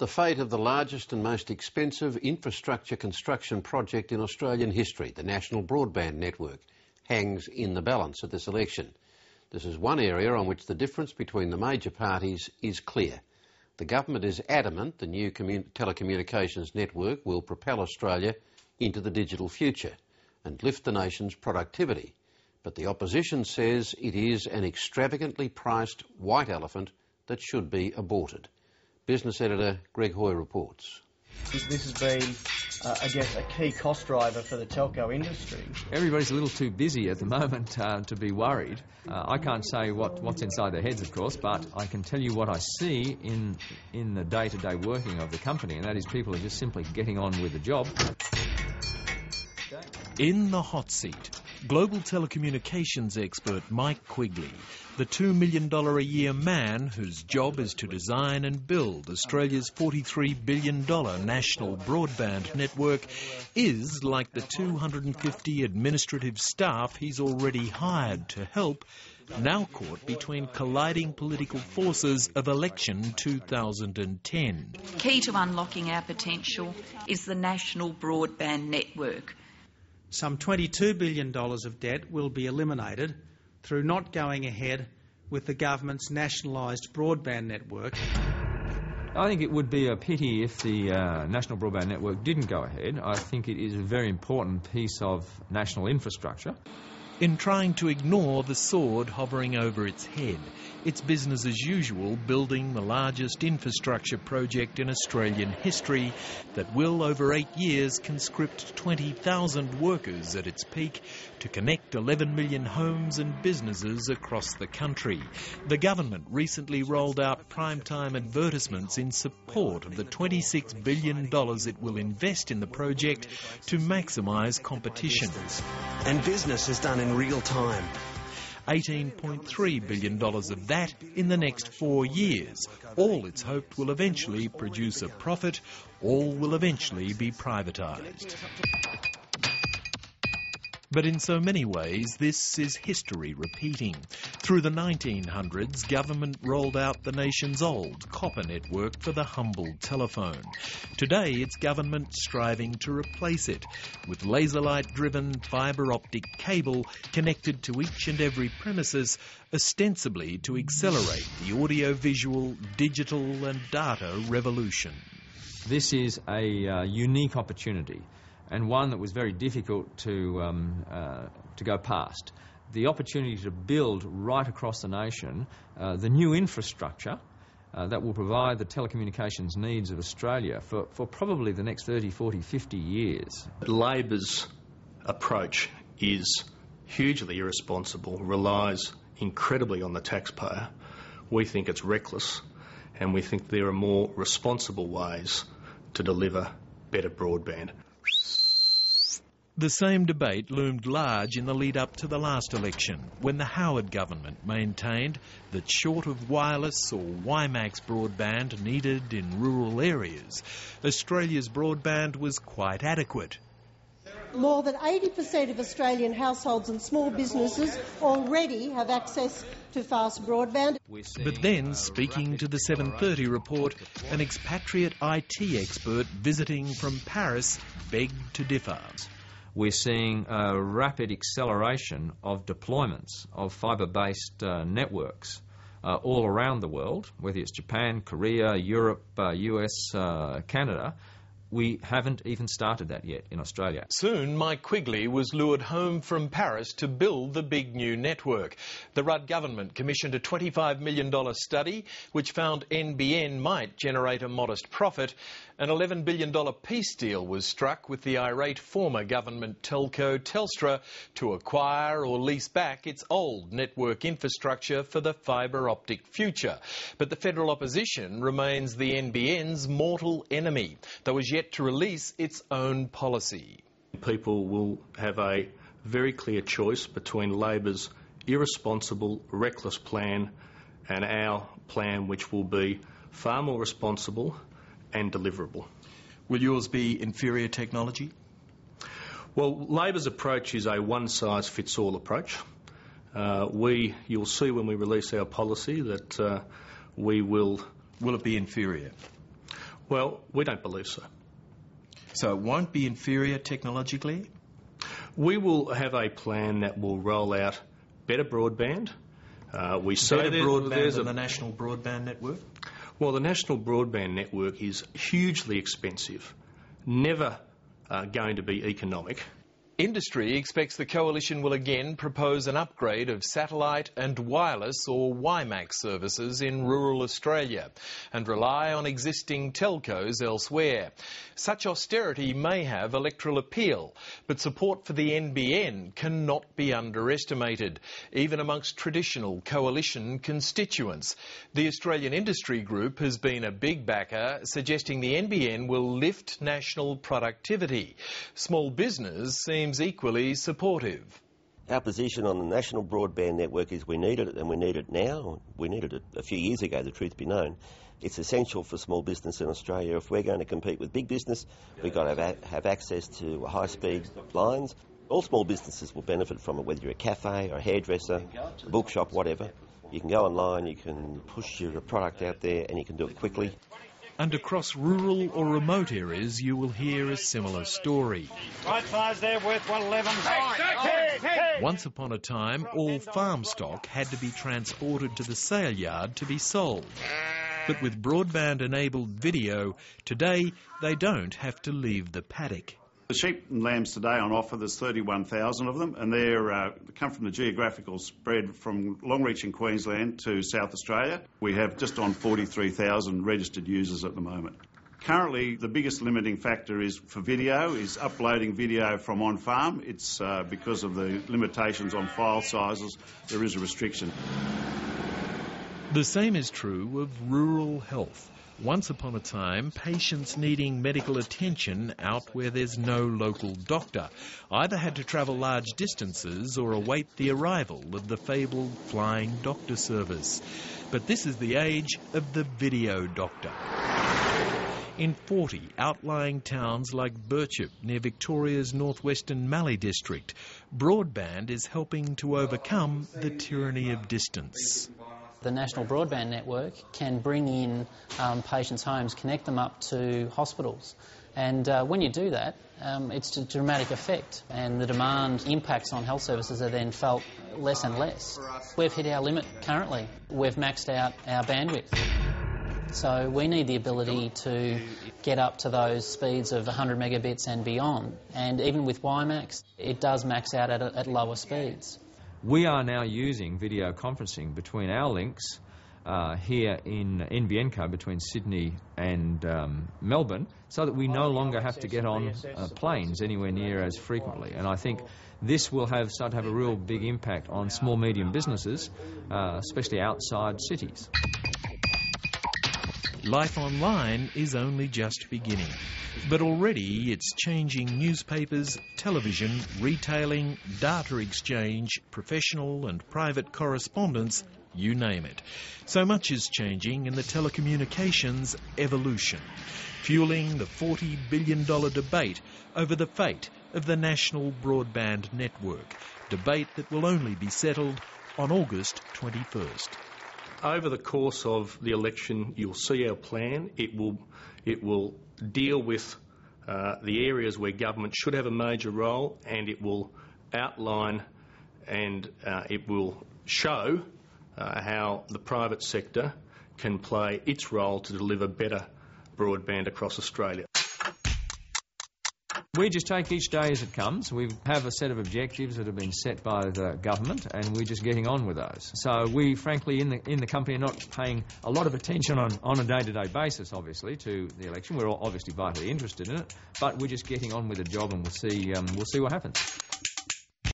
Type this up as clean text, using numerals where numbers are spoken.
The fate of the largest and most expensive infrastructure construction project in Australian history, the National Broadband Network, hangs in the balance at this election. This is one area on which the difference between the major parties is clear. The government is adamant the new telecommunications network will propel Australia into the digital future and lift the nation's productivity. But the opposition says it is an extravagantly priced white elephant that should be aborted. Business editor Greg Hoy reports. This has been, I guess, a key cost driver for the telco industry. Everybody's a little too busy at the moment to be worried. I can't say what's inside their heads, of course, but I can tell you what I see in the day-to-day working of the company, and that is people are just simply getting on with the job. In the hot seat, global telecommunications expert Mike Quigley, the $2 million a year man whose job is to design and build Australia's $43 billion national broadband network, is, like the 250 administrative staff he's already hired to help, now caught between colliding political forces of election 2010. Key to unlocking our potential is the National Broadband Network. Some $22 billion of debt will be eliminated through not going ahead with the government's nationalised broadband network. I think it would be a pity if the National Broadband Network didn't go ahead. I think it is a very important piece of national infrastructure. In trying to ignore the sword hovering over its head, it's business as usual building the largest infrastructure project in Australian history that will, over 8 years, conscript 20,000 workers at its peak to connect 11 million homes and businesses across the country. The government recently rolled out primetime advertisements in support of the $26 billion it will invest in the project to maximise competition. And business is done in real time. $18.3 billion of that in the next 4 years. All it's hoped will eventually produce a profit. All will eventually be privatised. But in so many ways, this is history repeating. Through the 1900s, government rolled out the nation's old copper network for the humble telephone. Today, it's government striving to replace it with laser-light-driven fibre-optic cable connected to each and every premises, ostensibly to accelerate the audio-visual, digital and data revolution. This is a unique opportunity, and one that was very difficult to go past. The opportunity to build right across the nation the new infrastructure that will provide the telecommunications needs of Australia for probably the next 30, 40, 50 years. Labor's approach is hugely irresponsible, relies incredibly on the taxpayer. We think it's reckless, and we think there are more responsible ways to deliver better broadband. The same debate loomed large in the lead-up to the last election, when the Howard government maintained that short of wireless or WiMAX broadband needed in rural areas, Australia's broadband was quite adequate. More than 80% of Australian households and small businesses already have access to fast broadband. But then, speaking to the 7:30 report, an expatriate IT expert visiting from Paris begged to differ. We're seeing a rapid acceleration of deployments of fibre-based networks all around the world, whether it's Japan, Korea, Europe, US, Canada. We haven't even started that yet in Australia. Soon, Mike Quigley was lured home from Paris to build the big new network. The Rudd government commissioned a $25 million study which found NBN might generate a modest profit. An $11 billion peace deal was struck with the irate former government telco Telstra to acquire or lease back its old network infrastructure for the fibre-optic future. But the federal opposition remains the NBN's mortal enemy, though is yet to release its own policy. People will have a very clear choice between Labor's irresponsible, reckless plan and our plan, which will be far more responsible and deliverable. Will yours be inferior technology? Well, Labor's approach is a one-size-fits-all approach. You'll see when we release our policy that we will... Will it be inferior? Well, we don't believe so. So it won't be inferior technologically? We will have a plan that will roll out better broadband. We say better broadband there's than the National Broadband Network? Well, the National Broadband Network is hugely expensive, never going to be economic. Industry expects the coalition will again propose an upgrade of satellite and wireless or WiMAX services in rural Australia and rely on existing telcos elsewhere. Such austerity may have electoral appeal, but support for the NBN cannot be underestimated, even amongst traditional coalition constituents. The Australian Industry Group has been a big backer, suggesting the NBN will lift national productivity. Small business seems equally supportive. Our position on the National Broadband Network is we need it, and we need it now. We needed it a few years ago, the truth be known. It's essential for small business in Australia. If we're going to compete with big business, we've got to have access to high-speed lines. All small businesses will benefit from it, whether you're a cafe or a hairdresser, a bookshop, whatever. You can go online, you can push your product out there, and you can do it quickly. And across rural or remote areas, you will hear a similar story. Right size there, worth 111. Once upon a time, all farm stock had to be transported to the sale yard to be sold. But with broadband-enabled video, today they don't have to leave the paddock. The sheep and lambs today on offer, there's 31,000 of them, and they come from the geographical spread from long-reaching Queensland to South Australia. We have just on 43,000 registered users at the moment. Currently, the biggest limiting factor is for video, is uploading video from on-farm. It's because of the limitations on file sizes, there is a restriction. The same is true of rural health. Once upon a time, patients needing medical attention out where there's no local doctor either had to travel large distances or await the arrival of the fabled flying doctor service. But this is the age of the video doctor. In 40 outlying towns like Birchip, near Victoria's northwestern Mallee district, broadband is helping to overcome the tyranny of distance. The National Broadband Network can bring in patients' homes, connect them up to hospitals. And when you do that, it's a dramatic effect, and the demand impacts on health services are then felt less and less. We've hit our limit currently. We've maxed out our bandwidth. So we need the ability to get up to those speeds of 100 megabits and beyond. And even with WiMAX, it does max out at lower speeds. We are now using video conferencing between our links here in NBN Co between Sydney and Melbourne, so that we no longer have to get on planes anywhere near as frequently. And I think this will start to have a real big impact on small, medium businesses, especially outside cities. Life online is only just beginning, but already it's changing newspapers, television, retailing, data exchange, professional and private correspondence, you name it. So much is changing in the telecommunications evolution, fueling the $40 billion debate over the fate of the National Broadband Network, debate that will only be settled on August 21st. Over the course of the election, you'll see our plan. It will deal with the areas where government should have a major role, and it will outline and it will show how the private sector can play its role to deliver better broadband across Australia. We just take each day as it comes. We have a set of objectives that have been set by the government, and we're just getting on with those. So we, frankly, in the company are not paying a lot of attention on a day-to-day basis, obviously, to the election. We're all obviously vitally interested in it, but we're just getting on with the job, and we'll see what happens.